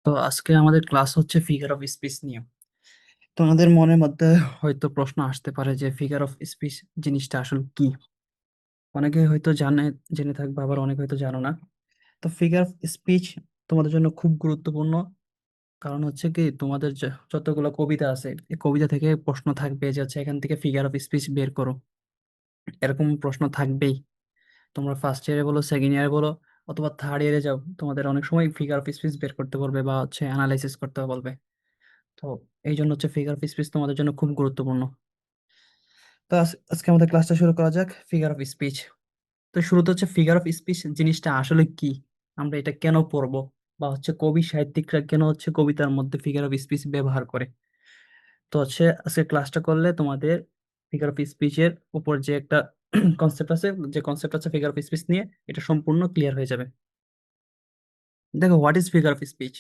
তো আজকে আমাদের ক্লাস হচ্ছে ফিগার অফ স্পিচ নিয়ে। তোমাদের মনের মধ্যে হয়তো প্রশ্ন আসতে পারে যে ফিগার অফ স্পিচ জিনিসটা আসলে কি। অনেকে হয়তো জেনে থাকবে, আবার অনেকে হয়তো জানো না। তো ফিগার অফ স্পিচ তোমাদের জন্য খুব গুরুত্বপূর্ণ। কারণ হচ্ছে কি, তোমাদের যতগুলো কবিতা আছে, এই কবিতা থেকে প্রশ্ন থাকবে যে হচ্ছে এখান থেকে ফিগার অফ স্পিচ বের করো। এরকম প্রশ্ন থাকবেই। তোমরা ফার্স্ট ইয়ারে বলো, সেকেন্ড ইয়ারে বলো, অথবা থার্ড ইয়ারে যাও, তোমাদের অনেক সময় ফিগার অফ স্পিচ বের করতে বলবে বা হচ্ছে অ্যানালাইসিস করতে বলবে। তো এই জন্য হচ্ছে ফিগার অফ স্পিচ তোমাদের জন্য খুব গুরুত্বপূর্ণ। তো আজকে আমাদের ক্লাসটা শুরু করা যাক, ফিগার অফ স্পিচ। তো শুরুতে হচ্ছে ফিগার অফ স্পিচ জিনিসটা আসলে কি, আমরা এটা কেন পড়বো, বা হচ্ছে কবি সাহিত্যিকরা কেন হচ্ছে কবিতার মধ্যে ফিগার অফ স্পিচ ব্যবহার করে। তো হচ্ছে আজকে ক্লাসটা করলে তোমাদের ফিগার অফ স্পিচের উপর যে একটা কনসেপ্ট আছে, যে কনসেপ্ট আছে ফিগার অফ স্পিচ নিয়ে, এটা সম্পূর্ণ ক্লিয়ার হয়ে যাবে। দেখো, what is figure of speech?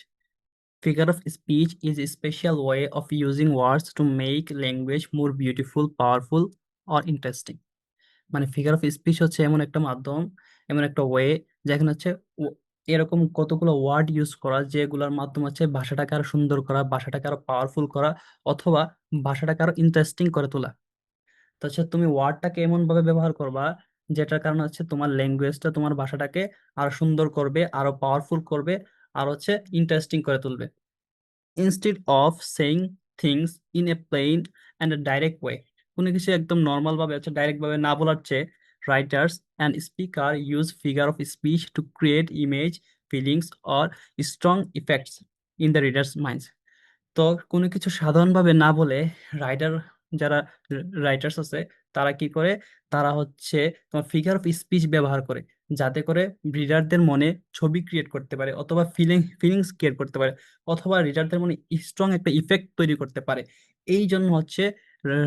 Figure of speech is a special way of using words to make language more beautiful, powerful, or interesting. মানে ফিগার অফ স্পিচ হচ্ছে এমন একটা মাধ্যম, এমন একটা ওয়ে, যেখানে হচ্ছে এরকম কতগুলো ওয়ার্ড ইউজ করা, যেগুলোর মাধ্যমে হচ্ছে ভাষাটাকে আরো সুন্দর করা, ভাষাটাকে আরো পাওয়ারফুল করা, অথবা ভাষাটাকে আরো ইন্টারেস্টিং করে তোলা। তো হচ্ছে তুমি ওয়ার্ডটাকে এমন ভাবে ব্যবহার করবা, যেটার কারণে হচ্ছে তোমার ল্যাঙ্গুয়েজটা, তোমার ভাষাটাকে আরো সুন্দর করবে, আরো পাওয়ারফুল করবে, আর হচ্ছে ইন্টারেস্টিং করে তুলবে। Instead of saying things in a plain and a direct way, কোনো কিছু একদম নর্মাল ভাবে হচ্ছে ডাইরেক্ট ভাবে না বলার চেয়ে, writers and speaker use figure of speech to create image, feelings or strong effects in the readers minds. তো কোনো কিছু সাধারণভাবে না বলে, রাইটার, যারা রাইটার্স আছে, তারা কি করে, তারা হচ্ছে তোমার ফিগার অফ স্পিচ ব্যবহার করে, যাতে করে রিডারদের মনে ছবি ক্রিয়েট করতে পারে, অথবা ফিলিংস ক্রিয়েট করতে পারে, অথবা রিডারদের মনে স্ট্রং একটা ইফেক্ট তৈরি করতে পারে। এই জন্য হচ্ছে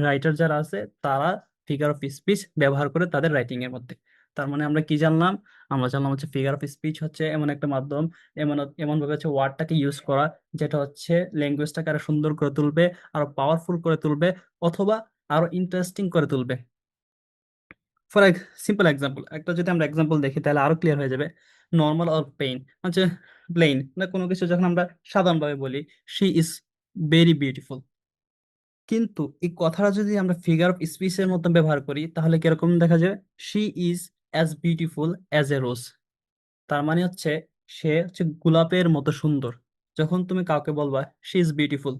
রাইটার যারা আছে, তারা ফিগার অফ স্পিচ ব্যবহার করে তাদের রাইটিং এর মধ্যে। তার মানে আমরা কি জানলাম? আমরা জানলাম হচ্ছে ফিগার অফ স্পিচ হচ্ছে এমন একটা মাধ্যম, এমন এমন ভাবে হচ্ছে ওয়ার্ডটাকে ইউজ করা, যেটা হচ্ছে ল্যাঙ্গুয়েজটাকে আরো সুন্দর করে তুলবে, আরো পাওয়ারফুল করে তুলবে, অথবা আরো ইন্টারেস্টিং করে তুলবে। ফর সিম্পল এক্সাম্পল, একটা যদি আমরা এক্সাম্পল দেখি তাহলে আরো ক্লিয়ার হয়ে যাবে। নর্মাল অর পেইন হচ্ছে প্লেন, না কোনো কিছু যখন আমরা সাধারণভাবে বলি, শি ইজ ভেরি বিউটিফুল, কিন্তু এই কথাটা যদি আমরা ফিগার অফ স্পিচের মতো ব্যবহার করি, তাহলে কিরকম দেখা যাবে? She is as beautiful as a rose. তার মানে হচ্ছে সে হচ্ছে গোলাপের মতো সুন্দর। যখন তুমি কাউকে বলবা শি ইজ বিউটিফুল,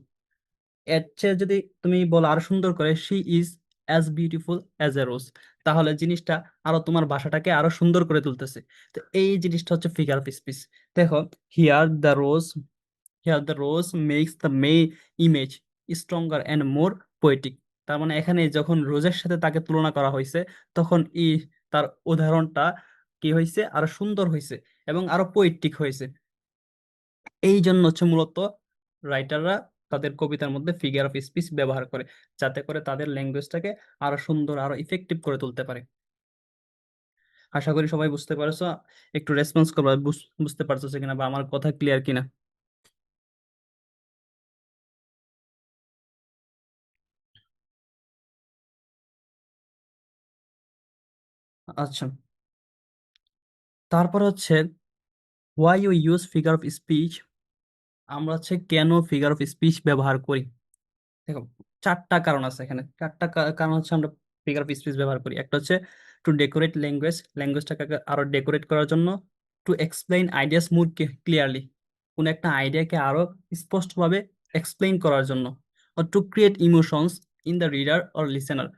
এর চেয়ে যদি তুমি বলো আরো সুন্দর করে, she is as beautiful as a rose, তাহলে জিনিসটা আরো তোমার ভাষাটাকে আরো সুন্দর করে তুলতেছে। তো এই জিনিসটা হচ্ছে ফিগার অফ স্পিচ। দেখো, here the rose, here the rose makes the image stronger and more poetic. তার মানে এখানে যখন রোজের সাথে তাকে তুলনা করা হয়েছে, তখন তার উদাহরণটা কি হয়েছে, আরো সুন্দর হয়েছে এবং আরো পোয়েটিক হয়েছে। এই জন্য হচ্ছে মূলত রাইটাররা তাদের কবিতার মধ্যে ফিগার অফ স্পিচ ব্যবহার করে, যাতে করে তাদের ল্যাঙ্গুয়েজটাকে আরো সুন্দর, আরো ইফেক্টিভ করে তুলতে পারে। আশা করি সবাই বুঝতে পারছো। একটু রেসপন্স করবা, বুঝতে পারছো কিনা, বা আমার কথা ক্লিয়ার কিনা। আচ্ছা, তারপর হচ্ছে why you use figure of speech. আমরা হচ্ছে কেন ফিগার অফ স্পিচ ব্যবহার করি? দেখো, চারটা কারণ আছে এখানে। চারটা কারণ হচ্ছে আমরা ফিগার অফ স্পিচ ব্যবহার করি। একটা হচ্ছে টু ডেকোরেট ল্যাঙ্গুয়েজটাকে আরো ডেকোরেট করার জন্য। To explain ideas more clearly, কোন একটা আইডিয়াকে আরো স্পষ্টভাবে এক্সপ্লেইন করার জন্য। To create emotions in the reader or listener,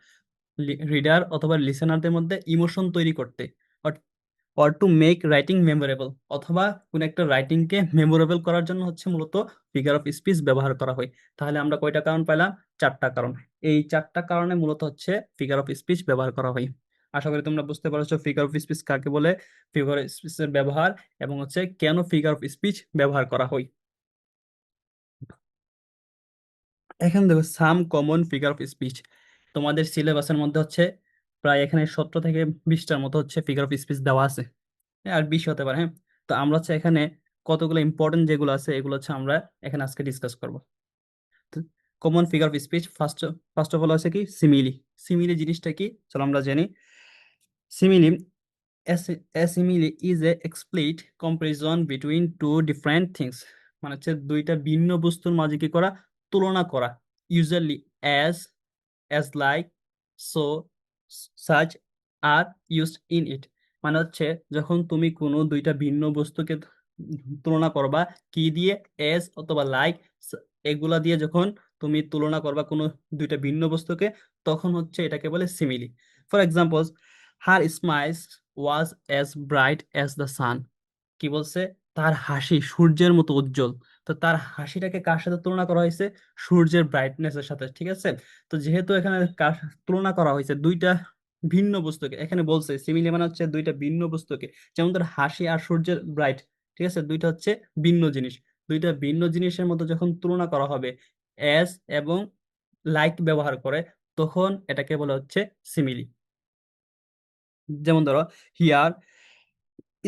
reader অথবা লিসেনারদের মধ্যে ইমোশন তৈরি করতে। Or to make writing memorable, অথবা কোন একটা রাইটিংকে মেমোরেবল করার জন্য হচ্ছে মূলত ফিগার অফ স্পিচ ব্যবহার করা হয়। তাহলে আমরা কয়টা কারণ পাইলাম? চারটা কারণ। এই চারটা কারণে মূলত হচ্ছে ফিগার অফ স্পিচ ব্যবহার করা হয়। আশা করি তোমরা বুঝতে পারছো ফিগার অফ স্পিচ কাকে বলে, ফিগার অফ স্পিচের ব্যবহার, এবং হচ্ছে কেন ফিগার অফ স্পিচ ব্যবহার করা হয়। এখানে দেখো, সাম কমন ফিগার অফ স্পিচ। তোমাদের সিলেবাসের মধ্যে হচ্ছে প্রায় এখানে 17 থেকে 20টার মতো হচ্ছে ফিগার অফ স্পিচ দেওয়া আছে। হ্যাঁ, আর 20 হতে পারে, হ্যাঁ। তো আমরা হচ্ছে এখানে কতগুলো ইম্পর্টেন্ট যেগুলো আছে, এগুলো হচ্ছে আমরা এখানে আজকে ডিসকাস করব। Common figure of speech, first of all আছে কি সিমিলি। সিমিলি জিনিসটা কি, চলো আমরা জানি। Simile, a simile is a explicit comparison between two different things. মানে হচ্ছে দুইটা ভিন্ন বস্তুর মাঝে কি করা, তুলনা করা। Usually as, like, so, such are used in it. মানে হচ্ছে যখন তুমি কোনো দুইটা ভিন্ন বস্তুকে তুলনা করবা, কি দিয়ে, এজ অথবা লাইক, এগুলা দিয়ে যখন তুমি তুলনা করবা কোনো দুইটা ভিন্ন বস্তুকে, তখন হচ্ছে এটাকে বলে simile. For example, her smiles was as bright as the sun. কি বলছে, তার হাসি সূর্যের মতো উজ্জ্বল। তো তার হাসিটাকে কার সাথে তুলনা করা হয়েছে, সূর্যের ব্রাইটনেসের সাথে, ঠিক আছে। তো যেহেতু এখানে তুলনা করা হয়েছে দুইটা ভিন্ন বস্তুকে, এখানে বলছে সিমিলি মানে হচ্ছে দুইটা ভিন্ন বস্তুকে, যেমন ধর হাসি আর সূর্যের ব্রাইট, ঠিক আছে, দুইটা হচ্ছে ভিন্ন জিনিস। দুইটা ভিন্ন জিনিসের মধ্যে যখন তুলনা করা হবে অ্যাজ এবং লাইক ব্যবহার করে, তখন এটাকে বলা হচ্ছে সিমিলি। যেমন ধরো, here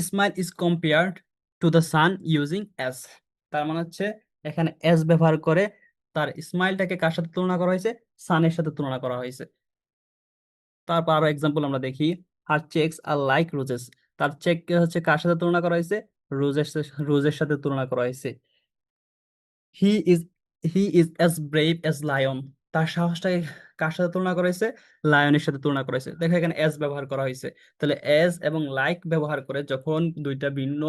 smile is compared to the sun using S. তার মানে হচ্ছে এখানে এস ব্যবহার করে তার স্মাইলটাকে কার সাথে তুলনা করা হয়েছে, সানের সাথে তুলনা করা হয়েছে। তারপর আরো এক্সাম্পল আমরা দেখি, আর চেকস আর লাইক রোজেস। তার চেককে হচ্ছে কার সাথে তুলনা করা হয়েছে, রোজের রোজের সাথে তুলনা করা হয়েছে। He is he is as brave as lion. তার সাহসটাকে কার সাথে তুলনা করা হয়েছে, লায়নের সাথে তুলনা করা হয়েছে। দেখো এখানে এস ব্যবহার করা হয়েছে। তাহলে এস এবং লাইক ব্যবহার করে যখন দুইটা ভিন্ন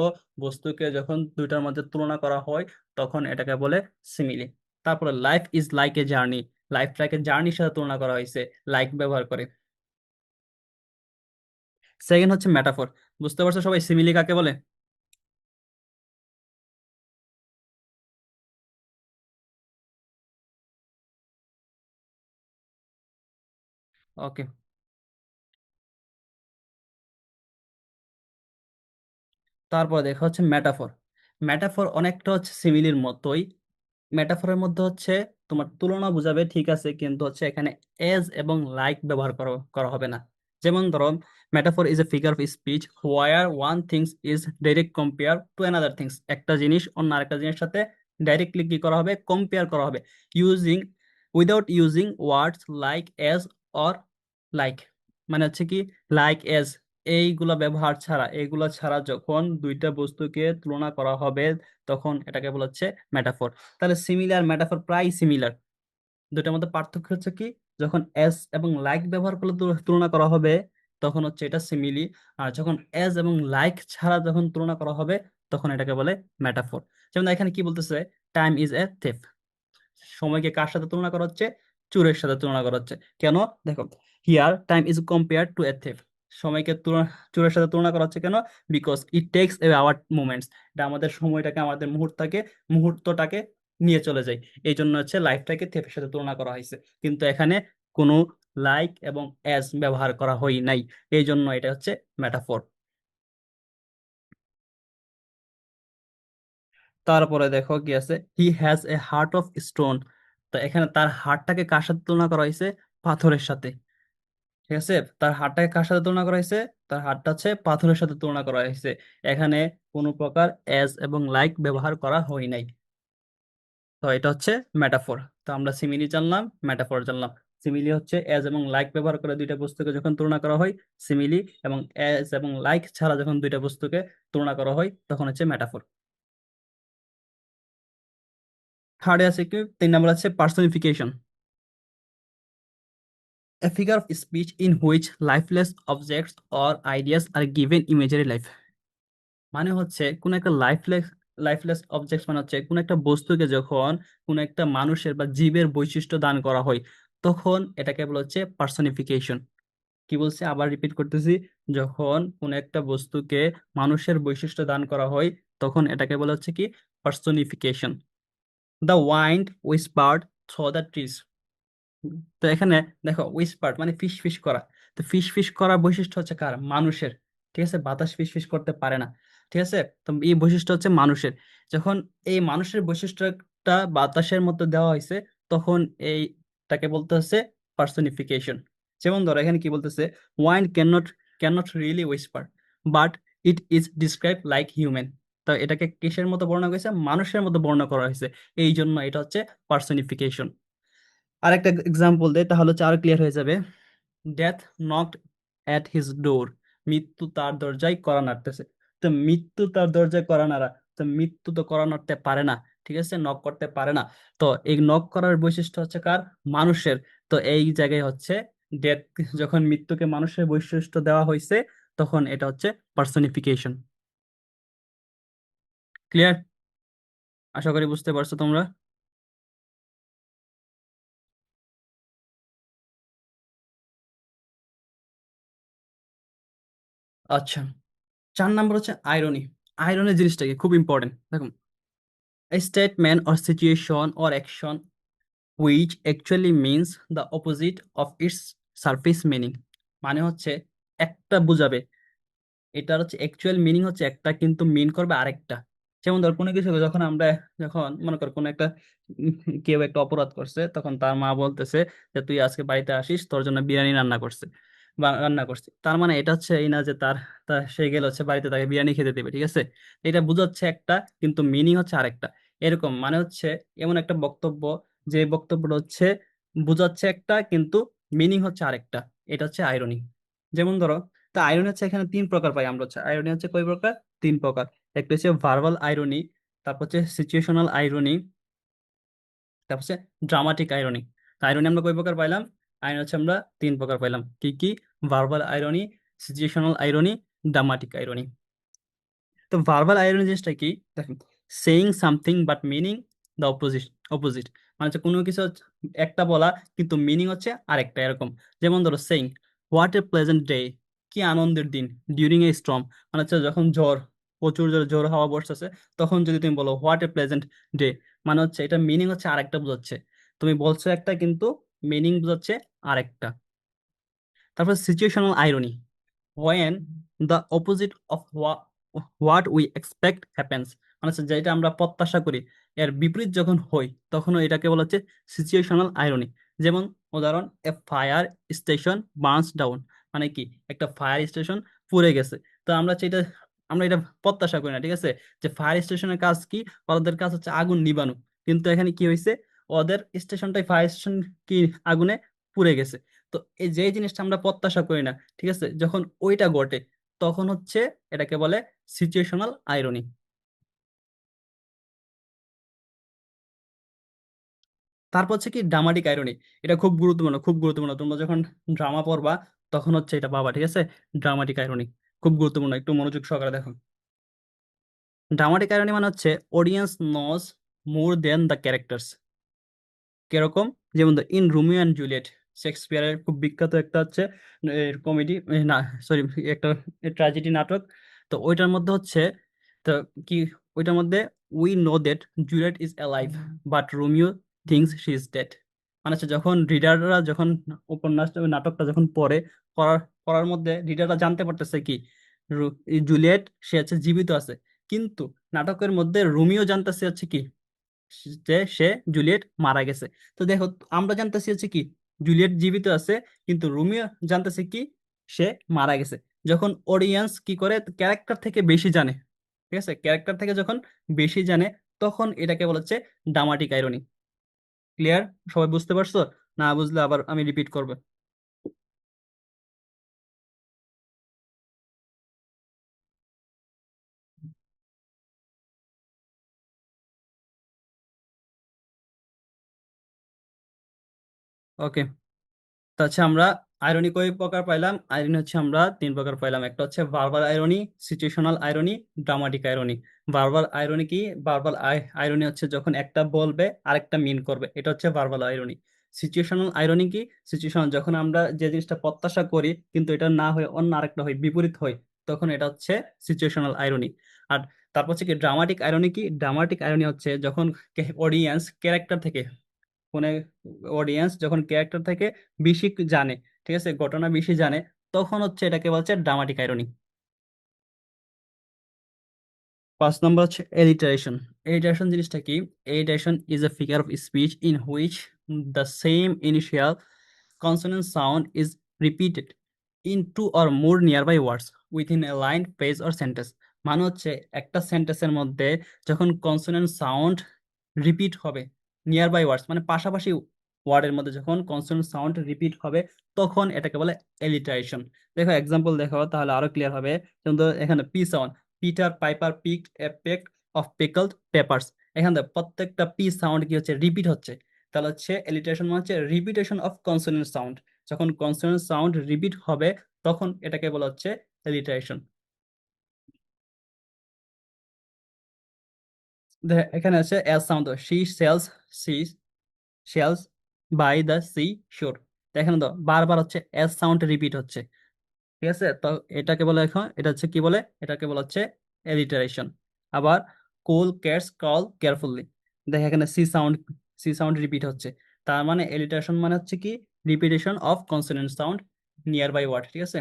বস্তুকে যখন দুইটার মধ্যে তুলনা করা হয়, তখন এটাকে বলে সিমিলি। তারপরে life is like a journey. লাইফটাকে জার্নির সাথে তুলনা করা হয়েছে লাইক ব্যবহার করে। সেকেন্ড হচ্ছে মেটাফর। বুঝতে পারছো সবাই সিমিলি কাকে বলে? ওকে। তারপর দেখা হচ্ছে মেটাফর। মেটাফর অনেকটা হচ্ছে সিমিলির মতোই। মেটাফরের মধ্যে হচ্ছে তোমার তুলনা বোঝাবে, ঠিক আছে, কিন্তু হচ্ছে এখানে এজ এবং লাইক ব্যবহার করা করা হবে না। যেমন ধরো, metaphor is a figure of speech where one things is direct compare to another things. একটা জিনিস অন্য আরেকটা জিনিসের সাথে ডাইরেক্টলি কি করা হবে, কম্পেয়ার করা হবে, using without using words like as or like. মানে হচ্ছে কি, লাইক এজ এইগুলা ব্যবহার ছাড়া, এইগুলা ছাড়া যখন দুইটা বস্তুকে তুলনা করা হবে, তখন এটাকে বলা হচ্ছে মেটাফর। তাহলে সিমিলার মেটাফর প্রায় সিমিলার। দুটার মধ্যে পার্থক্য হচ্ছে কি, যখন এস এবং লাইক ব্যবহার করলে তুলনা করা হবে, তখন হচ্ছে এটা সিমিলি। আর যখন এস এবং লাইক ছাড়া যখন তুলনা করা হবে, তখন এটাকে বলে মেটাফর। যেমন এখানে কি বলতেছে, টাইম ইজ এ থেফ। সময়কে কার সাথে তুলনা করা হচ্ছে, চোরের সাথে তুলনা করা হচ্ছে। কেন, দেখো, here time is compare to a thief. সময়কে চোরের সাথে তুলনা করা হচ্ছে কেন, because it takes a our moments. এটা আমাদের সময়টাকে, আমাদের মুহূর্তটাকে নিয়ে চলে যায়। এই জন্য হচ্ছে লাইফটাকে থেফের সাথে তুলনা করা হয়েছে। কিন্তু এখানে কোনো লাইক এবং অ্যাজ ব্যবহার করা হয় নাই। এই জন্য এটা হচ্ছে মেটাফর। তারপরে দেখো কি আছে, he has a heart of stone. তো এখানে তার হার্টটাকে কার সাথে তুলনা করা হয়েছে, পাথরের সাথে। ঠিক আছে, তার হাড়টাকে কার সাথে তুলনা করা হয়েছে, তার হাড়টা হচ্ছে পাথরের সাথে তুলনা করা হয়েছে। এখানে কোনো প্রকার এজ এবং লাইক ব্যবহার করা হয় নাই। তো এটা হচ্ছে মেটাফর। তো আমরা সিমিলি জানলাম, মেটাফর জানলাম। সিমিলি হচ্ছে এজ এবং লাইক ব্যবহার করে দুইটা বস্তুকে যখন তুলনা করা হয় সিমিলি, এবং এজ এবং লাইক ছাড়া যখন দুইটা বস্তুকে তুলনা করা হয়, তখন হচ্ছে মেটাফর। থার্ডে আছে কি, 3 নম্বর আছে personification. A figure of speech in which lifeless objects or ideas are given imagery life। মানে হচ্ছে কোন একটা লাইফলেস অবজেক্ট, মানে হচ্ছে কোন একটা বস্তুকে যখন কোন একটা মানুষের বা জীবের বৈশিষ্ট্য দান করা হয়, তখন এটাকে বলা হচ্ছে পার্সনিফিকেশন। কি বলছে, আবার রিপিট করতেছি, যখন কোন একটা বস্তুকে মানুষের বৈশিষ্ট্য দান করা হয়, তখন এটাকে বলা হচ্ছে কি, personification. The wind whispered through the trees. তো এখানে দেখো, উইসপার্ট মানে ফিস ফিস করা। তো ফিস ফিস করা বৈশিষ্ট্য হচ্ছে কার, মানুষের। ঠিক আছে, বাতাস ফিস ফিস করতে পারে না। ঠিক আছে, তো এই বৈশিষ্ট্য হচ্ছে মানুষের। যখন এই মানুষের বৈশিষ্ট্যটা বাতাসের মধ্যে দেওয়া হয়েছে, তখন এইটাকে বলতে হচ্ছে পার্সনিফিকেশন। যেমন ধরো এখানে কি বলতেছে, wind can not really whisper, but it is describe like human. তো এটাকে কিসের মতো বর্ণনা করেছে, মানুষের মতো বর্ণনা করা হয়েছে। এই জন্য এটা হচ্ছে পার্সনিফিকেশন। আরেকটা এক্সাম্পল দেয়, তাহলে হচ্ছে আরো ক্লিয়ার হয়ে যাবে। ডেথ নকড অ্যাট হিজ ডোর। মৃত্যু তার দরজায় কড়া নাড়তেছে। তো মৃত্যু তার দরজায় কড়া নাড়া, তো মৃত্যু তো কড়া নাড়তে পারে না। ঠিক আছে, নক করতে পারে না। তো এই নক করার বৈশিষ্ট্য হচ্ছে কার? মানুষের। তো এই জায়গায় হচ্ছে ডেথ, যখন মৃত্যুকে মানুষের বৈশিষ্ট্য দেওয়া হয়েছে, তখন এটা হচ্ছে পার্সনিফিকেশন। ক্লিয়ার? আশা করি বুঝতে পারছো তোমরা। আচ্ছা, 4 নম্বর হচ্ছে আইরনি। আইরনি জিনিসটা কি, খুব ইম্পর্টেন্ট। দেখুন, a statement or situation or action which actually means the opposite of its surface meaning, মানে হচ্ছে একটা বুঝাবে, এটার হচ্ছে অ্যাকচুয়াল মিনিং হচ্ছে একটা, কিন্তু মিন করবে আরেকটা। যেমন ধর কোনো কিছু যখন আমরা, যখন মনে কর কোনো একটা উম, কেউ একটা অপরাধ করছে, তখন তার মা বলতেছে যে তুই আজকে বাড়িতে আসিস, তোর জন্য বিরিয়ানি রান্না করছে বা রান্না করছে, তার মানে এটা হচ্ছে এই না যে তার তার সে গেলে হচ্ছে বাড়িতে তাকে বিরিয়ানি খেতে দেবে, ঠিক আছে। এটা বোঝাচ্ছে একটা, কিন্তু মিনিং হচ্ছে আরেকটা। এরকম মানে হচ্ছে এমন একটা বক্তব্য, যে বক্তব্যটা হচ্ছে বোঝাচ্ছে একটা, কিন্তু মিনিং হচ্ছে আরেকটা। এটা হচ্ছে আইরনি। যেমন ধরো, তা আইরনি হচ্ছে এখানে 3 প্রকার পাই আমরা। হচ্ছে আইরনি হচ্ছে কয় প্রকার? 3 প্রকার। একটা হচ্ছে ভার্বাল আইরনি, তারপর হচ্ছে সিচুয়েশনাল আইরনি, তারপর হচ্ছে ড্রামাটিক আইরনি। আইরনি আমরা কয় প্রকার পাইলাম? আইরনি হচ্ছে আমরা 3 প্রকার পাইলাম। কি কি? Verbal irony, situational irony, dramatic irony. তো ভার্বাল আইরনি জিনিসটা কি? দেখেন, saying something but meaning the opposite. Opposite মানে হচ্ছে কোনো কিছু একটা বলা, কিন্তু মিনিং হচ্ছে আরেকটা, এরকম। যেমন ধরো saying what a pleasant day, কি আনন্দের দিন, ডিউরিং এ স্টর্ম, মানে হচ্ছে যখন ঝড়, প্রচুর জোরে ঝড় হাওয়া বর্ষাছে, তখন যদি তুমি বলো হোয়াট এ প্লেজেন্ট ডে, মানে হচ্ছে এটা মিনিং হচ্ছে আরেকটা বোঝাচ্ছে। তুমি বলছো একটা, কিন্তু মিনিং বোঝাচ্ছে আরেকটা। তারপর situational irony, when the opposite of what we expect happens, মানে হচ্ছে যেটা আমরা প্রত্যাশা করি এর বিপরীত যখন হই, তখন এটাকে বলা হচ্ছে সিচুয়েশনাল আইরনি। যেমন উদাহরণ, এ ফায়ার স্টেশন বার্নস ডাউন, মানে কি একটা ফায়ার স্টেশন পুড়ে গেছে। তো আমরা যেটা, আমরা এটা প্রত্যাশা করি না, ঠিক আছে, যে ফায়ার স্টেশনের কাজ কি? ওদের কাজ হচ্ছে আগুন নিবানো। কিন্তু এখানে কি হয়েছে, ওদের স্টেশনটাই, ফায়ার স্টেশন কি আগুনে পুড়ে গেছে। তো এই যে জিনিসটা আমরা প্রত্যাশা করি না, ঠিক আছে, যখন ওইটা ঘটে, তখন হচ্ছে এটাকে বলে সিচুয়েশনাল আইরনি। তারপর হচ্ছে কি ড্রামাটিক আইরনি। এটা খুব গুরুত্বপূর্ণ, খুব গুরুত্বপূর্ণ। তোমরা যখন ড্রামা পড়বা, তখন হচ্ছে এটা পাবা, ঠিক আছে। ড্রামাটিক আইরনি খুব গুরুত্বপূর্ণ, একটু মনোযোগ সহকারে দেখো। ড্রামাটিক আইরনি মানে হচ্ছে audience knows more than the characters. কিরকম? যেমন ইন রোমিও অ্যান্ড জুলিয়েট, শেক্সপিয়ারের খুব বিখ্যাত একটা হচ্ছে কমেডি, না সরি, একটা ট্র্যাজেডি নাটক। তো ওইটার মধ্যে হচ্ছে, তো কি, ওইটার মধ্যে we know that Juliet is alive but Romeo things she is dead, মানে হচ্ছে যখন রিডাররা, যখন উপন্যাসটা নাটকটা যখন পড়ে, পড়ার পড়ার মধ্যে রিডাররা জানতে পারতেছে কি, এই জুলিয়েট সে হচ্ছে জীবিত আছে, কিন্তু নাটকের মধ্যে রোমিও জানতেছে হচ্ছে কি, যে সে, জুলিয়েট মারা গেছে। তো দেখো, আমরা জানতেছি হচ্ছে কি জুলিয়েট জীবিত আছে, কিন্তু রোমিও জানতেছে কি সে মারা গেছে। যখন অডিয়েন্স কি করে, ক্যারেক্টার থেকে বেশি জানে, ঠিক আছে, ক্যারেক্টার থেকে যখন বেশি জানে, তখন এটাকে বলা হচ্ছে ড্রামাটিক আইরনি। ক্লিয়ার? সবাই বুঝতে পারছো? না বুঝলে আবার আমি রিপিট করবো। ওকে, তো হচ্ছে আমরা আইরনি কয় প্রকার পাইলাম? আইরনি হচ্ছে আমরা 3 প্রকার পাইলাম। একটা হচ্ছে verbal irony, situational irony, dramatic irony. Verbal irony কি? ভার্বাল আইরনি হচ্ছে যখন একটা বলবে আরেকটা মিন করবে, এটা হচ্ছে ভার্বাল আইরনি। সিচুয়েশনাল আইরনি কি? সিচুয়েশনাল যখন আমরা যে জিনিসটা প্রত্যাশা করি, কিন্তু এটা না হয়ে অন্য আরেকটা হয়, বিপরীত হয়, তখন এটা হচ্ছে সিচুয়েশনাল আইরনি। আর তারপর হচ্ছে কি ড্রামাটিক আইরনি কি? ড্রামাটিক আইরনি হচ্ছে যখন অডিয়েন্স ক্যারেক্টার থেকে, মানে অডিয়েন্স যখন ক্যারেক্টার থেকে বেশি জানে, ঠিক আছে, ঘটনা বেশি জানে, তখন হচ্ছে এটাকে বলছে ড্রামাটিক আইরনি। 5 নম্বর হচ্ছে এলিটারেশন। এলিটারেশন জিনিসটা কি? Alliteration is a figure of speech in which the same initial consonant sound is repeated in two or more nearby words within a line, phrase or sentence. মানে হচ্ছে একটা সেন্টেন্সের মধ্যে যখন consonant sound repeat হবে, nearby words মানে পাশাপাশি ওয়ার্ডের মধ্যে যখন কনসোনেন্ট সাউন্ড রিপিট হবে, তখন এটাকে বলে এলিটারেশন। দেখো এক্সাম্পল দেখো, তাহলে আরো ক্লিয়ার হবে। যেমন ধরো এখানে P sound, Peter Piper picked a peck of পিকলড papers. এখান থেকে প্রত্যেকটা পি সাউন্ড কি হচ্ছে, রিপিট হচ্ছে। তাহলে হচ্ছে এলিটারেশন মানে হচ্ছে রিপিটেশন অফ কনসোনেন্ট সাউন্ড। যখন কনসোনেন্ট সাউন্ড রিপিট হবে তখন এটাকে বলা হচ্ছে এলিটারেশন। এখানে আছে S sound, she sells, she shells by the sea shore. এখানে তো বারবার হচ্ছে এস সাউন্ড রিপিট হচ্ছে, ঠিক আছে। তো এটাকে বলে, এখন এটা হচ্ছে কি বলে, এটাকে বলা হচ্ছে এলিটারেশন। আবার কুল ক্যাটস ক্রল কেয়ারফুলি, দেখে এখানে C sound, C sound repeat হচ্ছে। তার মানে এলিটারেশন মানে হচ্ছে কি, repetition of consonant sound nearby word, ঠিক আছে।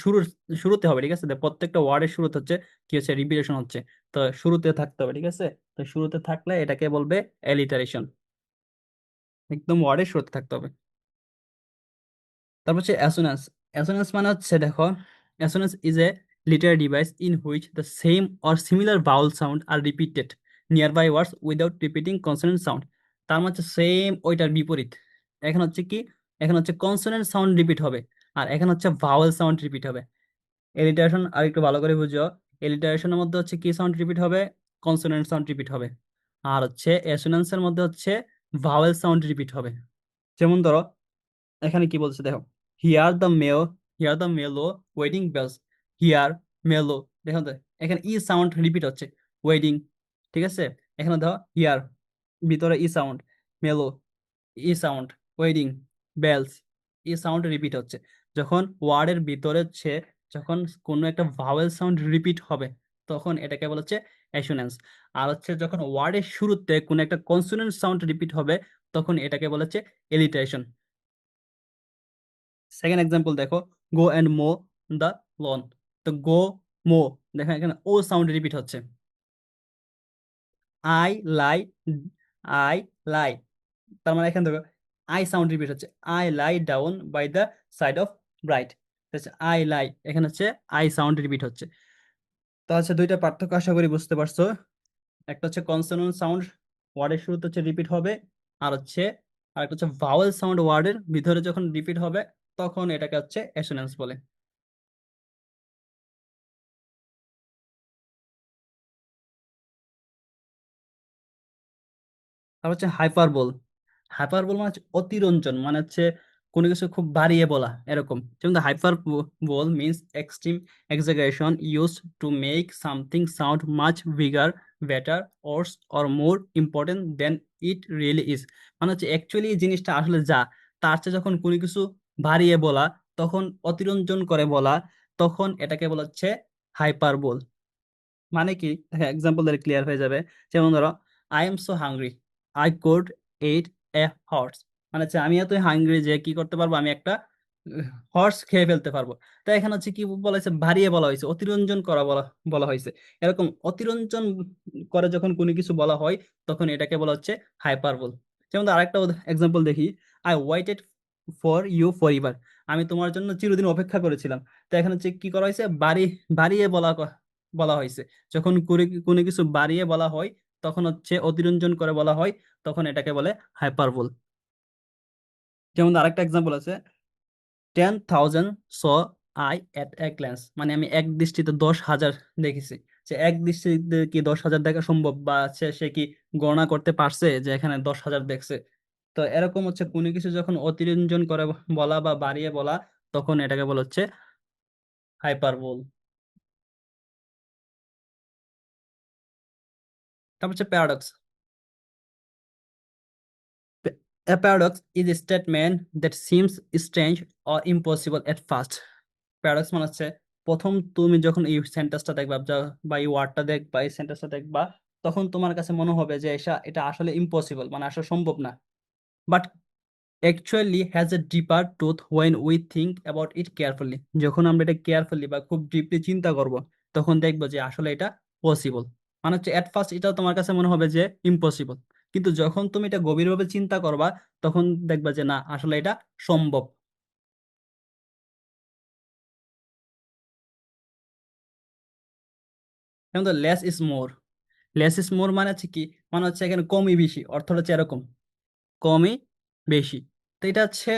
শুরুর শুরুতে হবে, ঠিক আছে, প্রত্যেকটা ওয়ার্ডের শুরুতে হচ্ছে কি হচ্ছে, রিপিটেশন হচ্ছে। তো শুরুতে থাকতে হবে, ঠিক আছে। তো শুরুতে থাকলে এটাকে বলবে এলিটারেশন, একদম ওয়ার্ডের শুরুতে থাকতে হবে। তারপর হচ্ছে অ্যাসোনেন্স। অ্যাসোনেন্স মানে হচ্ছে দেখো, assonance is a literary device in which the same or similar vowel sound are repeated nearby words without repeating consonant sound. তার মানে হচ্ছে সেম ওইটার বিপরীত। এখন হচ্ছে কি, এখন হচ্ছে কনসোনেন্ট সাউন্ড রিপিট হবে, আর এখন হচ্ছে ভাওয়াল সাউন্ড রিপিট হবে। এলিটারেশন আর একটু ভালো করে বুঝো, এলিটারেশনের মধ্যে হচ্ছে কি সাউন্ড রিপিট হবে, কনসোনেন্ট সাউন্ড রিপিট হবে। আর হচ্ছে অ্যাসোনেন্সের মধ্যে হচ্ছে ভাওয়াল সাউন্ড রিপিট হবে। যেমন ধরো, এখানে কি বলছে দেখো, here the meow, hear the mellow wedding bells, hear mellow, দেখো তো এখানে ই সাউন্ড রিপিট হচ্ছে, ওয়েডিং, ঠিক আছে। এখানে দেখো হিয়ার, ভিতরে E sound, mellow E sound, wedding, bells E sound repeat হচ্ছে। যখন ওয়ার্ডের ভিতরে হচ্ছে, যখন কোনো একটা ভাওয়েল সাউন্ড রিপিট হবে তখন এটাকে বলা হচ্ছে অ্যাসোনেন্স। আর হচ্ছে যখন ওয়ার্ডের শুরুতে কোনো একটা কনসোনেন্ট সাউন্ড রিপিট হবে তখন এটাকে বলা হচ্ছে এলিটারেশন। সেকেন্ড এক্সাম্পল দেখো, go and mow the lawn. তো গো, মো, দেখো এখানে ও সাউন্ড রিপিট হচ্ছে। আই লাই, আই লাই, তার মানে এখানে দেখো আই সাউন্ড রিপিট হচ্ছে, I lie down by the side of bright, I lie, এখানে হচ্ছে আই সাউন্ড রিপিট হচ্ছে। তো হচ্ছে দুইটা পার্থক্য আশা করি বুঝতে পারছো। একটা হচ্ছে কনসোনেন্ট সাউন্ড ওয়ার্ডের শুরুতে হচ্ছে রিপিট হবে, আর হচ্ছে আর একটা হচ্ছে ভাওয়েল সাউন্ড ওয়ার্ডের ভিতরে যখন রিপিট হবে তখন এটাকে হচ্ছে অ্যাসোনেন্স বলে। তারপর হচ্ছে হাইপারবোল। হাইপারবোল মানে হচ্ছে অতিরঞ্জন, মানে হচ্ছে কোনো কিছু খুব বাড়িয়ে বলা এরকম। যেমন hyperbole means extreme exaggeration use to make something sound much bigger, better, worse or more important than it really is. মানে হচ্ছে অ্যাকচুয়ালি এই জিনিসটা আসলে যা, তার চেয়ে যখন কোনো কিছু বাড়িয়ে বলা, তখন অতিরঞ্জন করে বলা, তখন এটাকে বলা হচ্ছে হাইপারবোল। মানে কি, এক্সাম্পল দিলে ক্লিয়ার হয়ে যাবে। যেমন ধরো, I am so hungry, I could eight A horse. মানে হচ্ছে আমি এত হাংরি যে কি করতে পারবো, আমি একটা হর্স খেয়ে ফেলতে পারবো। তাই এখানে হচ্ছে কি বলা হয়েছে, বাড়িয়ে বলা হয়েছে, অতিরঞ্জন করা বলা বলা হয়েছে। এরকম অতিরঞ্জন করে যখন কোনো কিছু বলা হয় তখন এটাকে বলা হচ্ছে হাইপারবোল। যেমন আরেকটা এক্সাম্পল দেখি, I waited for you forever, আমি তোমার জন্য চিরদিন অপেক্ষা করেছিলাম। তো এখানে হচ্ছে কি করা হয়েছে, বাড়িয়ে বলা বলা হয়েছে। যখন কোনো কিছু বাড়িয়ে বলা হয় তখন হচ্ছে অতিরঞ্জন করে বলা হয়, তখন এটাকে বলে হাইপারবোল। যেমন আরেকটা এক্সাম্পল আছে, 10,000 saw I ate a glance, মানে আমি এক দৃষ্টিতে 10,000 দেখেছি। যে এক দৃষ্টিতে কি 10,000 দেখা সম্ভব, বা সে সে কি গণনা করতে পারছে যে এখানে 10,000 দেখছে। তো এরকম হচ্ছে কোনো কিছু যখন অতিরঞ্জন করে বলা বা বাড়িয়ে বলা তখন এটাকে বলা হচ্ছে হাইপারবোল। তারপর হচ্ছে paradox. A paradox is a statement that seems strange or impossible at first. Paradox মানে হচ্ছে, প্রথম তুমি যখন এই সেন্টেন্সটা দেখবা বা এই ওয়ার্ডটা দেখবা, এই সেন্টেন্সটা দেখবা, তখন তোমার কাছে মনে হবে যে এটা আসলে ইম্পসিবল, মানে আসলে সম্ভব না। But actually has a deeper truth when we think about it carefully. যখন আমরা এটা কেয়ারফুলি বা খুব ডিপলি চিন্তা করব তখন দেখবো যে আসলে এটা পসিবল। মানে হচ্ছে এট ফার্স্ট এটা তোমার কাছে মনে হবে যে ইম্পসিবল, কিন্তু যখন তুমি এটা গভীরভাবে চিন্তা করবা তখন দেখবা যে না, আসলে এটা সম্ভব। যেমন less is more. Less is more মানে হচ্ছে কি, মানে হচ্ছে এখানে কমই বেশি, অর্থ হচ্ছে এরকম, কমই বেশি। তো এটা হচ্ছে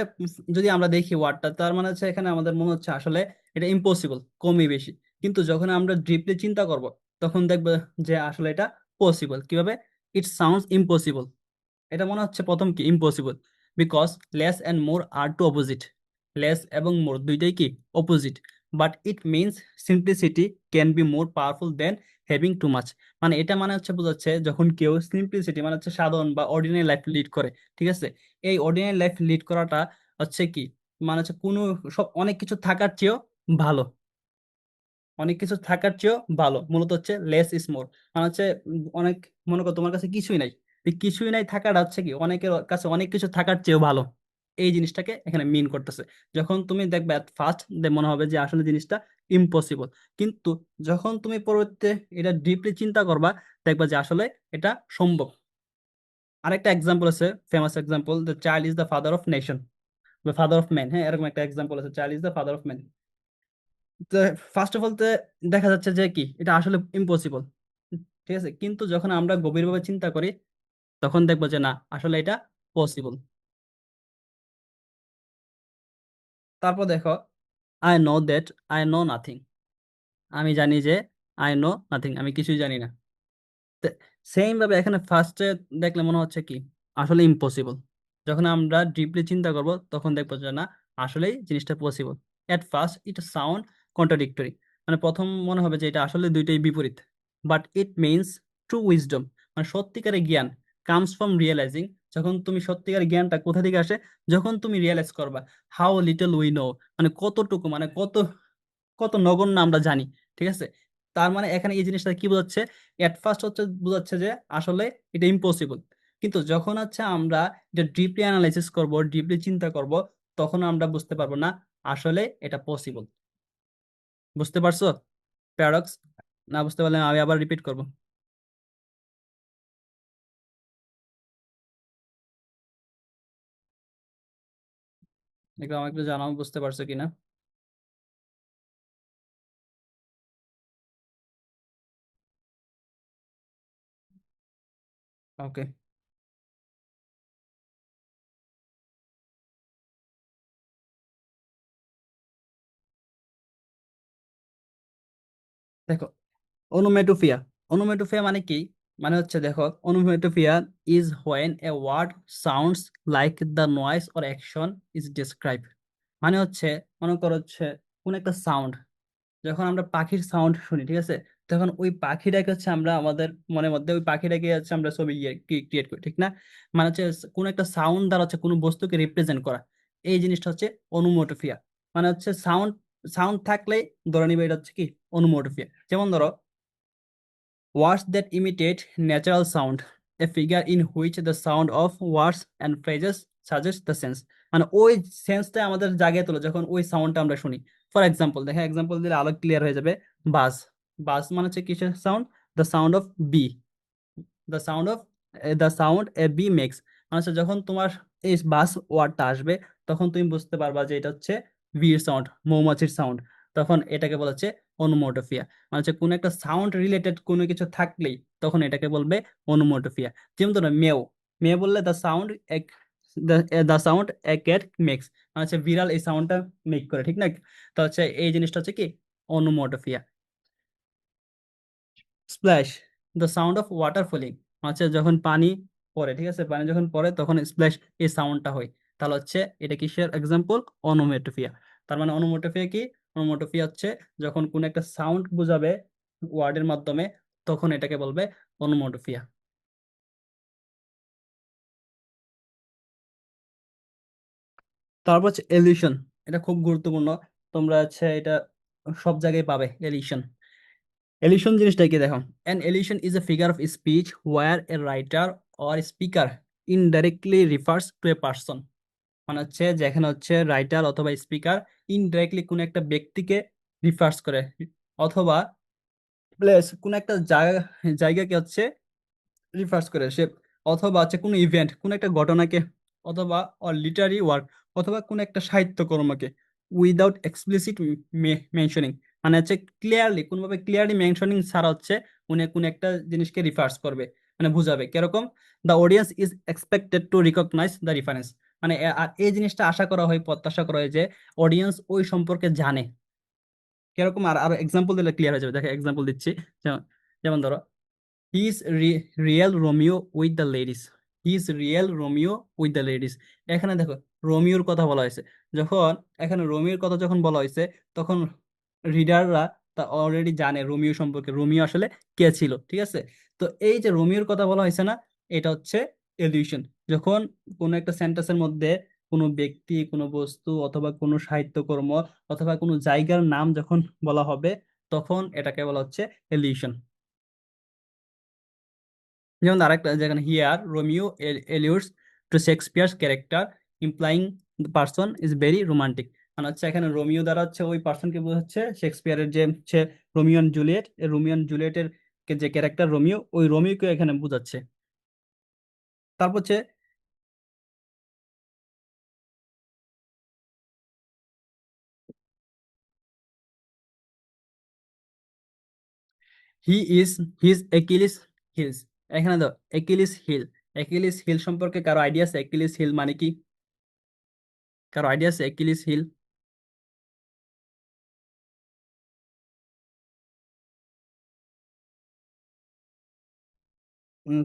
যদি আমরা দেখি ওয়ার্ডটা, তার মানে হচ্ছে এখানে আমাদের মনে হচ্ছে আসলে এটা ইম্পসিবল, কমই বেশি। কিন্তু যখন আমরা ডিপলি চিন্তা করব তখন দেখবো যে আসলে এটা পসিবল। কিভাবে? It sounds impossible. এটা মনে হচ্ছে প্রথম কি impossible, because less and more are two opposite. Less এবং মোর দুইটাই কি opposite. But it means simplicity can be more powerful than having too much. মানে এটা মানে হচ্ছে বোঝাচ্ছে যখন কেউ সিম্পলিসিটি মানে হচ্ছে সাধারণ বা অর্ডিনারি লাইফ লিড করে, ঠিক আছে, এই অর্ডিনারি লাইফ লিড করাটা হচ্ছে কি, মানে হচ্ছে কোনো সব অনেক কিছু থাকার চেয়েও ভালো। অনেক কিছু থাকার চেয়েও ভালো মূলত হচ্ছে লেস ইজ মোর। মানে হচ্ছে অনেক, মনে করো তোমার কাছে কিছুই নাই, এই কিছুই নাই থাকাটা হচ্ছে কি অনেকের কাছে অনেক কিছু থাকার চেয়েও ভালো। এই জিনিসটাকে এখানে মিন করতেছে। যখন তুমি দেখবে ফার্স্ট মনে হবে যে আসলে জিনিসটা ইম্পসিবল, কিন্তু যখন তুমি পরবর্তীতে এটা ডিপলি চিন্তা করবা, দেখবা যে আসলে এটা সম্ভব। আরেকটা এক্সাম্পল আছে, famous example, the child is the father of nation, the father of man. হ্যাঁ, এরকম একটা এক্সাম্পল আছে, child is the father of man. তো ফার্স্ট অফ অল দেখা যাচ্ছে যে কি এটা আসলে ইম্পসিবল, ঠিক আছে, কিন্তু যখন আমরা গভীরভাবে চিন্তা করি তখন দেখবো যে না, আসলে এটা পসিবল। তারপর দেখো, I know that I know nothing. আমি জানি যে আই নো নাথিং, আমি কিছুই জানি না। সেম ভাবে এখানে ফার্স্টে দেখলে মনে হচ্ছে কি আসলে ইম্পসিবল। যখন আমরা ডিপলি চিন্তা করব তখন দেখবো যে না, আসলেই জিনিসটা possible. At first it sound contradictory, মানে প্রথম মনে হবে যে এটা আসলে দুইটাই বিপরীত। But it means true wisdom, মানে সত্যিকারের জ্ঞান কামস ফ্রম রিয়েলাইজিং। যখন তুমি সত্যিকারের জ্ঞানটা কোথা থেকে আসে, যখন তুমি রিয়েলাইজ করবা হাউ লিটল উই নো, মানে কতটুকু, মানে কত কত নগণ্য আমরা জানি, ঠিক আছে। তার মানে এখানে এই জিনিসটা কি বোঝাচ্ছে, এট ফার্স্ট হচ্ছে বোঝাচ্ছে যে আসলে এটা ইম্পসিবল, কিন্তু যখন হচ্ছে আমরা এটা ডিপলি অ্যানালাইসিস করব, ডিপলি চিন্তা করব, তখন আমরা বুঝতে পারবো না আসলে এটা পসিবল। বুঝতে পারছো প্যারাডক্স? না বুঝতে পারলে আমি আবার রিপিট করব। একটু আমাকে একটু জানাও বুঝতে পারছো কিনা। ওকে, দেখো, ওনোমেটোফিয়া। ওনোমেটোফিয়া মানে কি? মানে হচ্ছে দেখো, onomatopoeia is when a word sounds like the noise or action is describe. মানে হচ্ছে, মনে করো হচ্ছে কোন একটা সাউন্ড, যখন আমরা পাখির সাউন্ড শুনি, ঠিক আছে, তখন ওই পাখিটাকে হচ্ছে আমরা আমাদের মনের মধ্যে ওই পাখিটাকে হচ্ছে আমরা ছবি ক্রিয়েট করি, ঠিক না? মানে হচ্ছে কোন একটা সাউন্ড দ্বারা হচ্ছে কোনো বস্তুকে রিপ্রেজেন্ট করা, এই জিনিসটা হচ্ছে অনুমোটোফিয়া। মানে হচ্ছে সাউন্ড, সাউন্ড থাকলেই ধরে নিবে এটা হচ্ছে কি অনুমোটোফিয়া। যেমন ধরো, words that imitate natural sound, a figure in which the sound of words and phrases suggests the sense। মানে ওই সেন্সটা আমাদের জাগিয়ে তোলে যখন ওই সাউন্ডটা আমরা শুনি। ফর এক্সাম্পল দেখে, এক্সাম্পল দিলে আলো ক্লিয়ার হয়ে যাবে। বাস, বাস মানে হচ্ছে কিসের sound? The sound of bee, the sound of, the sound a bee makes. মানে হচ্ছে যখন তোমার এই বাস ওয়ার্ডটা আসবে, তখন তুমি বুঝতে পারবা যে এটা হচ্ছে বির সাউন্ড, মৌমাছির সাউন্ড। তখন এটাকে বলা হচ্ছে অনুমোটোফিয়া। মানে হচ্ছে কোনো একটা সাউন্ড রিলেটেড কোনো কিছু থাকলেই তখন এটাকে বলবে অনুমোটোফিয়া। যেমন ধরো মেও, মেও বললে the sound a, the sound a cat makes, মানে হচ্ছে বিড়াল এই সাউন্ডটা মেক করে, ঠিক না? তো হচ্ছে এই জিনিসটা হচ্ছে কি onomatopoeia. Splash, the sound of water falling, হচ্ছে যখন পানি পড়ে, ঠিক আছে, পানি যখন পড়ে তখন স্প্ল্যাশ এই সাউন্ডটা হয়। তাহলে হচ্ছে এটা কিসের এক্সাম্পল? অনোমেটোফিয়া। তার মানে অনোমেটোফিয়া কি? অনোমেটোফিয়া হচ্ছে যখন কোন একটা সাউন্ড বোঝাবে ওয়ার্ডের মাধ্যমে, তখন এটাকে বলবে অনোমেটোফিয়া। তারপর হচ্ছে এলিউশন। এটা খুব গুরুত্বপূর্ণ, তোমরা হচ্ছে এটা সব জায়গায় পাবে এলিউশন। এলিউশন জিনিসটা কি দেখো, an illusion is a figure of speech where a writer or speaker indirectly refers to a person। মানে হচ্ছে যেখানে হচ্ছে রাইটার অথবা স্পিকার ইনডাইরেক্টলি কোন একটা ব্যক্তিকে রিফার্স করে, অথবা প্লেস কোন একটা জায়গা, জায়গাকে হচ্ছে রিফার্স করে সে, অথবা হচ্ছে কোনো ইভেন্ট, কোন একটা ঘটনাকে, অথবা লিটারি ওয়ার্ক, অথবা কোন একটা সাহিত্যকর্মকে, উইদাউট এক্সপ্লিসিট মেনশনিং। মানে হচ্ছে ক্লিয়ারলি, কোনোভাবে ক্লিয়ারলি মেনশনিং ছাড়া হচ্ছে উনি কোন একটা জিনিসকে রিফার্স করবে, মানে বুঝাবে কিরকম। The audience is expected to recognise the reference. মানে আর এই জিনিসটা আশা করা হয়, প্রত্যাশা করা হয় যে অডিয়েন্স ওই সম্পর্কে জানে কিরকম। আর আরো এক্সাম্পল দিলে ক্লিয়ার হয়ে যাবে, দেখো এক্সাম্পল দিচ্ছি। যেমন, যেমন ধরো he is real Romeo with the ladies. He is real Romeo with the ladies. এখানে দেখো রোমিওর কথা বলা হয়েছে। যখন এখানে রোমিওর কথা যখন বলা হয়েছে, তখন রিডাররা তা অলরেডি জানে রোমিও সম্পর্কে, রোমিও আসলে কে ছিল, ঠিক আছে? তো এই যে রোমিওর কথা বলা হয়েছে না, এটা হচ্ছে এলিউশন। যখন কোনো একটা সেন্টেন্সের মধ্যে কোনো ব্যক্তি, কোনো বস্তু, অথবা কোনো সাহিত্যকর্ম, অথবা কোনো জায়গার নাম যখন বলা হবে, তখন এটাকে বলা হচ্ছে এলিউশন। যেমন আরেকটা, যেখানে here Romeo alludes to Shakespeare's character implying the person is very romantic. মানে হচ্ছে এখানে রোমিও দ্বারা হচ্ছে ওই পার্সনকে বোঝাচ্ছে, শেক্সপিয়ারের যে হচ্ছে রোমিও এন্ড জুলিয়েট, এই রোমিও এন্ড জুলিয়েটের যে ক্যারেক্টার রোমিও, ওই রোমিওকে এখানে বোঝাচ্ছে। তারপর হচ্ছে হি ইজ হিজ একিলিস হিলস। এখানে দাও একিলিস হিল। একিলিস হিল সম্পর্কে কারো আইডিয়া আছে? একিলিস হিল মানে কি? কারো আইডিয়া আছে একিলিস হিল?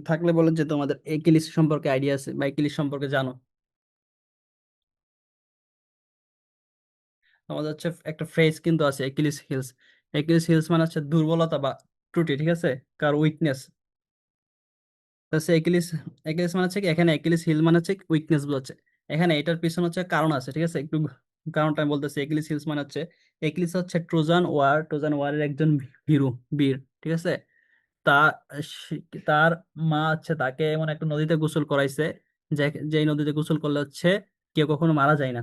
থাকলে বলো যে তোমাদের একিলিস সম্পর্কে আইডিয়া আছে বা একিলিস সম্পর্কে জানো। আমাদের হচ্ছে একটা ফ্রেজ কিন্তু আছে, একিলিস হিলস। একিলিস হিলস মানে হচ্ছে দুর্বলতা বা ত্রুটি, ঠিক আছে? কার উইকনেস। তাহলে একিলিস, একিলিস মানে হচ্ছে কি, এখানে একিলিস হিল মানে হচ্ছে উইকনেস বোঝাচ্ছে। এখানে এটার পিছনে হচ্ছে কারণ আছে, ঠিক আছে? একটু কারণটা আমি বলতেছি। একিলিস হিলস মানে হচ্ছে, একিলিস হচ্ছে ট্রোজান ওয়ারের একজন হিরো, বীর, ঠিক আছে? তা তার মা হচ্ছে তাকে এমন একটা নদীতে গোসল করাইছে, যে যেই নদীতে গোসল করলে হচ্ছে কেউ কখনো মারা যায় না,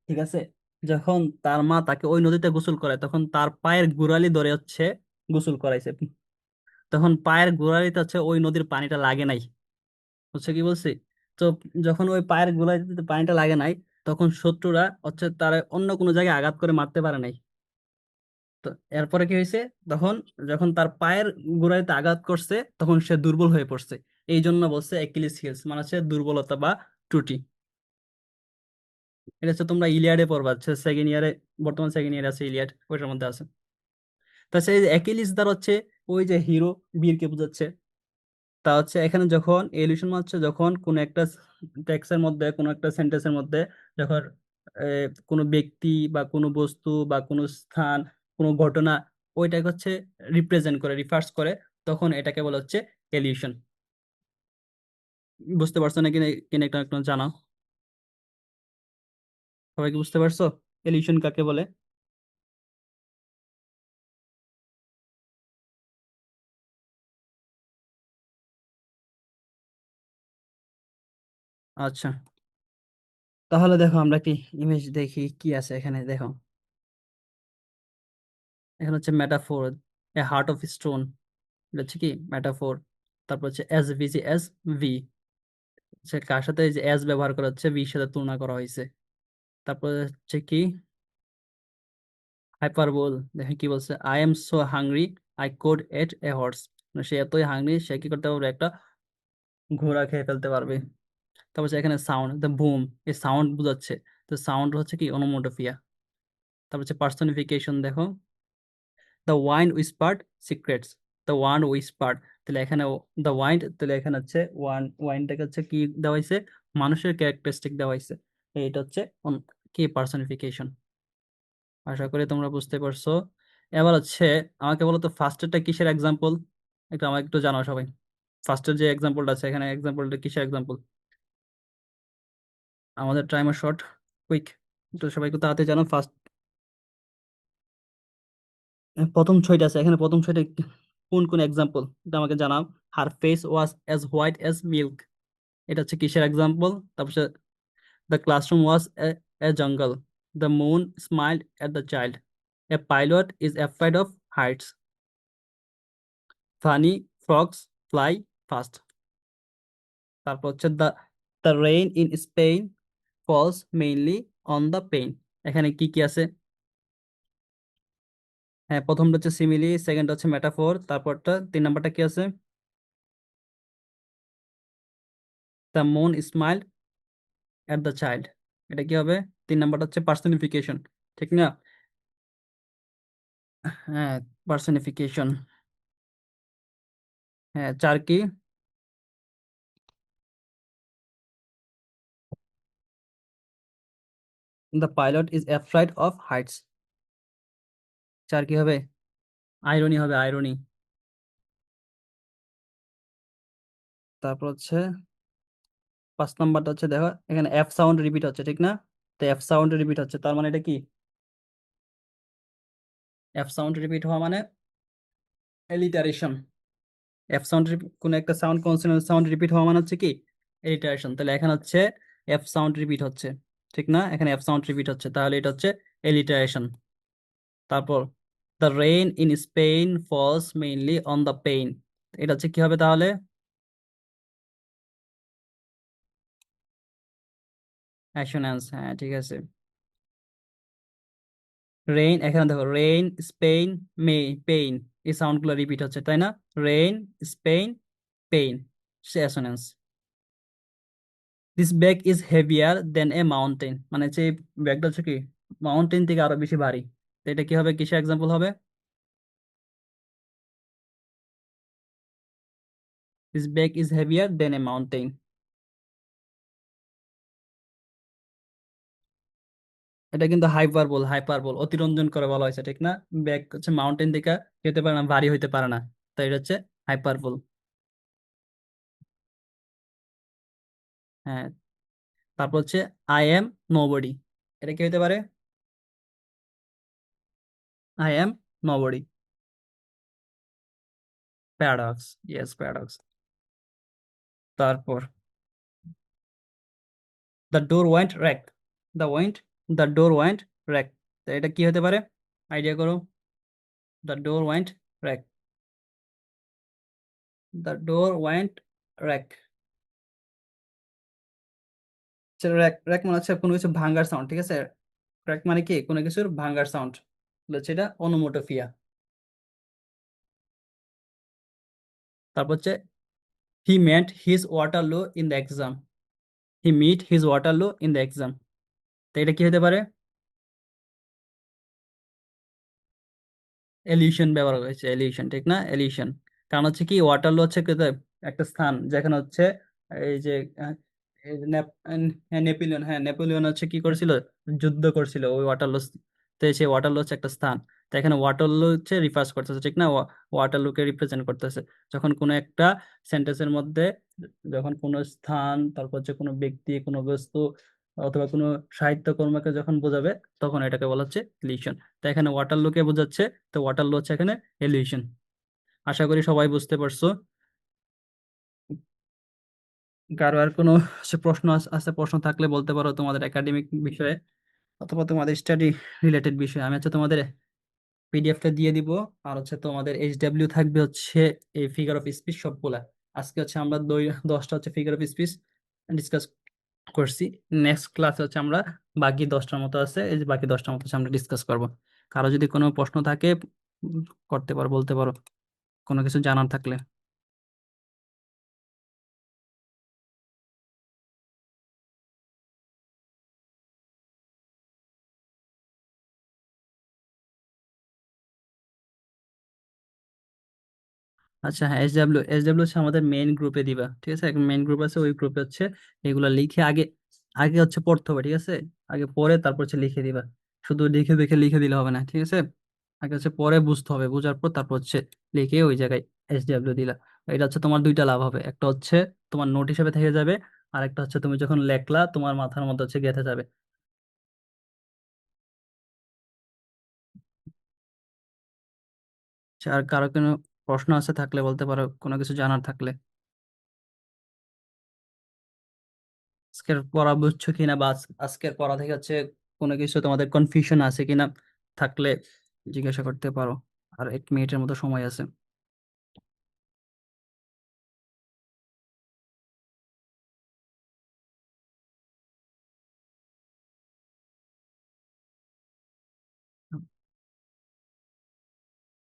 ঠিক আছে? যখন তার মা তাকে ওই নদীতে গোসল করায়, তখন তার পায়ের গোড়ালি ধরে হচ্ছে গোসল করাইছে। তখন পায়ের গোড়ালিতে হচ্ছে ওই নদীর পানিটা লাগে নাই, হচ্ছে কি বলছি? তো যখন ওই পায়ের গোড়ালিতে পানিটা লাগে নাই, তখন শত্রুরা হচ্ছে তার অন্য কোনো জায়গায় আঘাত করে মারতে পারে নাই। তো এরপরে কি হয়েছে, তখন যখন তার পায়ের গোড়ালিতে আঘাত করছে, তখন সে দুর্বল হয়ে পড়ছে। এই জন্য বলছে অ্যাকিলিস হিলস মানে হচ্ছে দুর্বলতা বা ত্রুটি। এটা হচ্ছে তোমরা ইলিয়াডে পড়বা, হচ্ছে সেকেন্ড ইয়ারে, বর্তমান সেকেন্ড ইয়ারে আছে ইলিয়াড, ওইটার মধ্যে আছে। তাছাড়া এই যে অ্যাকিলিস দ্বার হচ্ছে ওই যে হিরো, বীরকে বোঝাচ্ছে। তা হচ্ছে এখানে যখন এলিউশন হচ্ছে, যখন কোন একটা টেক্সের মধ্যে, কোন একটা সেন্টেন্সের মধ্যে, যখন কোনো ব্যক্তি বা কোনো বস্তু বা কোনো স্থান, কোনো ঘটনা, ওইটাকে হচ্ছে রিপ্রেজেন্ট করে, রিফার্স করে, তখন এটাকে বলা হচ্ছে এলিউশন। বুঝতে পারছো নাকি? কিনা একটা একটু জানাও। সবাই কি বুঝতে পারছো এলিউশন কাকে বলে? আচ্ছা, তাহলে দেখো আমরা কি ইমেজ দেখি কি আছে এখানে। দেখো এখানে হচ্ছে metaphor, A heart of stone, এটা হচ্ছে কি মেটাফোর। তারপর হচ্ছে এস ভিজি এস ভি, হচ্ছে কার সাথে এই যে এস ব্যবহার করা হচ্ছে, ভির সাথে তুলনা করা হয়েছে। তারপর হচ্ছে কি হাইপারবোল। দেখেন কি বলছে, I am so hungry I could eat a horse. সে এতই হাংরি, সে কি করতে পারবে, একটা ঘোড়া খেয়ে ফেলতে পারবে। তারপর হচ্ছে এখানে সাউন্ড, দ্য বুম, এই সাউন্ড বোঝাচ্ছে। তো সাউন্ড হচ্ছে কি অনোমোটোপিয়া। তারপর হচ্ছে পার্সনিফিকেশন, দেখো the wind whispered secrets, the wind whispered. তাহলে এখানে দ্য ওয়াইন, তাহলে এখানে হচ্ছে ওয়াইনটাকে হচ্ছে কি দেওয়া হয়েছে, মানুষের ক্যারেক্টারিস্টিক দেওয়া হয়েছে। এটা হচ্ছে কি পার্সনিফিকেশন। আশা করি তোমরা বুঝতে পারছো। এবার হচ্ছে আমাকে বলো তো ফার্স্টেরটা কিসের এক্সাম্পল, একটু আমাকে একটু জানাও সবাই। ফার্স্টের যে এক্সাম্পলটা আছে এখানে, এক্সাম্পলটা কিসের এক্সাম্পল? আমাদের টাইমার শর্ট, কুইক, তো সবাই একটু তাড়াতাড়ি জানো। ফার্স্ট প্রথম ছয়টা আছে এখানে, প্রথম ছয়টা কোন কোন এক্সাম্পল, এটা আমাকে জানাও। হার face was as white as milk, এটা হচ্ছে কিসের এক্সাম্পল? তারপর the classroom was a jungle, the moon smiled at the child, a pilot is afraid of heights, funny frogs fly fast. তারপর হচ্ছে the the rain in Spain falls mainly on the pain. এখানে কি কি আছে? হ্যাঁ, প্রথমটা হচ্ছে simile, second হচ্ছে মেটাফোর, তারপরটা 3 নাম্বারটা কি আছে? The moon smile at the child, এটা কি হবে? 3 নাম্বারটা হচ্ছে পার্সনিফিকেশন, ঠিক না? হ্যাঁ, পার্সনিফিকেশন। হ্যাঁ, 4 কি? The pilot is afraid of Heights. 4 কি হবে? আইরনি হবে, আইরনি। তারপর হচ্ছে 5 নাম্বারটা হচ্ছে, দেখো এখানে এফ সাউন্ড রিপিট হচ্ছে, ঠিক না? তো এফ সাউন্ড রিপিট হচ্ছে, তার মানে এটা কি? এফ সাউন্ড রিপিট হওয়া মানে এলিটারেশন। এফ সাউন্ড, কোন একটা সাউন্ড, কনসোনেন্ট সাউন্ড রিপিট হওয়া মানে হচ্ছে কি? এলিটারেশন। তাহলে এখানে হচ্ছে এফ সাউন্ড রিপিট হচ্ছে, ঠিক না? এখানে এফ সাউন্ড রিপিট হচ্ছে, তাহলে এটা হচ্ছে এলিটারেশন। তারপর the rain in Spain falls mainly on the pain, এটা হচ্ছে কি হবে তাহলে? অ্যাসোন্যান্স, হ্যাঁ ঠিক আছে। রেইন, এখানে দেখো রেইন, স্পেন, মে, পেইন, এই সাউন্ড গুলো রিপিট হচ্ছে, তাই না? রেইন, স্পেন, পেইন, সে assonance. This bag is heavier than a mountain, মানে যে ব্যাগটা হচ্ছে কি মাউন্টেন থেকে আরো বেশি ভারী। তো এটা কি হবে, কিসের এক্সাম্পল হবে? This bag is heavier than a mountain. এটা কিন্তু হাইপারবোল, হাইপারবোল অতিরঞ্জন করে বলা হয়েছে, ঠিক না? ব্যাগ হচ্ছে মাউন্টেন থেকে কি হতে পারে না, ভারী হইতে পারে না। তো এটা হচ্ছে হাইপারবোল। হ্যাঁ। তারপর হচ্ছে আই এম নোবডি, এটা কি হতে পারে? I am nobody, paradox. Yes, paradox. তারপর the door went rack, the went, the door went rack, তো এটা কি হতে পারে? আইডিয়া করো। The door went rack, the door went rack. Rack, rack মানে হচ্ছে কোনো কিছু ভাঙ্গার সাউন্ড, ঠিক আছে? র্যাক মানে কি কোনো কিছুর ভাঙ্গার সাউন্ড, হচ্ছে এটা অনোমোটোফিয়া। তারপর হচ্ছে he met his Waterloo in the exam, he meet his Waterloo in the exam, তো এটা কি হতে পারে? এলিউশন ব্যবহার হয়েছে, এলিউশন, ঠিক না? এলিউশন। কারণ হচ্ছে কি ওয়াটারলু হচ্ছে কোথায়? একটা স্থান যেখানে হচ্ছে এই যে এই যে হ্যাঁ, নেপোলিয়ন, হ্যাঁ নেপোলিয়ন হচ্ছে কি করেছিল, যুদ্ধ করছিল ওই ওয়াটারলু। তো সেই ওয়াটারলু হচ্ছে একটা স্থান। তো এখানে ওয়াটারলু হচ্ছে রিফার্স করতেছে, ঠিক না? ওয়াটারলুকে রিপ্রেজেন্ট করতেছে। যখন কোনো একটা সেন্টেন্সের মধ্যে, যখন কোনো স্থান, তারপর হচ্ছে কোনো ব্যক্তি, কোনো বস্তু অথবা কোনো সাহিত্যকর্মকে যখন বোঝাবে, তখন এটাকে বলা হচ্ছে ইলিউশন। তো এখানে ওয়াটারলুকে বোঝাচ্ছে, তো ওয়াটারলু হচ্ছে এখানে এলিউশন। আশা করি সবাই বুঝতে পারছো। কারো আর কোনো প্রশ্ন আছে? প্রশ্ন থাকলে বলতে পারো, তোমাদের একাডেমিক বিষয়ে অথবা তোমাদের স্টাডি রিলেটেড বিষয়ে। আমি হচ্ছে তোমাদের পিডিএফটা দিয়ে দিব। আর হচ্ছে তোমাদের এইচডাব্লিউ থাকবে হচ্ছে এই ফিগার অফ স্পিচ সবগুলা। আজকে হচ্ছে আমরা 10টা হচ্ছে ফিগার অফ স্পিচ ডিসকাস করছি। নেক্সট ক্লাসে হচ্ছে আমরা বাকি 10টার মতো আছে, এই যে বাকি 10টার মতো হচ্ছে আমরা ডিসকাস করব। কারো যদি কোনো প্রশ্ন থাকে উম, করতে পারো, বলতে পারো কোনো কিছু জানার থাকলে। আচ্ছা, হ্যাঁ, এসডাব্লিউ, এসডাব্লিউ হচ্ছে আমাদের মেইন গ্রুপে দিবা, ঠিক আছে? একটা মেইন গ্রুপ আছে, ওই গ্রুপে হচ্ছে এগুলা লিখে আগে, আগে হচ্ছে পড়তে হবে, ঠিক আছে? আগে পড়ে তারপর হচ্ছে লিখে দিবা। শুধু লিখে দেখে লিখে দিলে হবে না, ঠিক আছে? আগে হচ্ছে পরে বুঝতে হবে, বুঝার পর তারপর হচ্ছে লিখে ওই জায়গায় এসডাব্লিউ দিলা। এটা হচ্ছে তোমার দুইটা লাভ হবে, একটা হচ্ছে তোমার নোট হিসেবে থেকে যাবে, আর একটা হচ্ছে তুমি যখন লেখলা তোমার মাথার মধ্যে হচ্ছে গেঁথে যাবে। আচ্ছা, আর কারো কোনো প্রশ্ন আছে থাকলে বলতে পারো, কোনো কিছু জানার থাকলে। আজকের পড়া বুঝছো কিনা, বা আজকের পড়া থেকে হচ্ছে কোনো কিছু তোমাদের কনফিউশন আছে কিনা, থাকলে জিজ্ঞাসা করতে পারো। আর 1 মিনিটের মতো সময় আছে।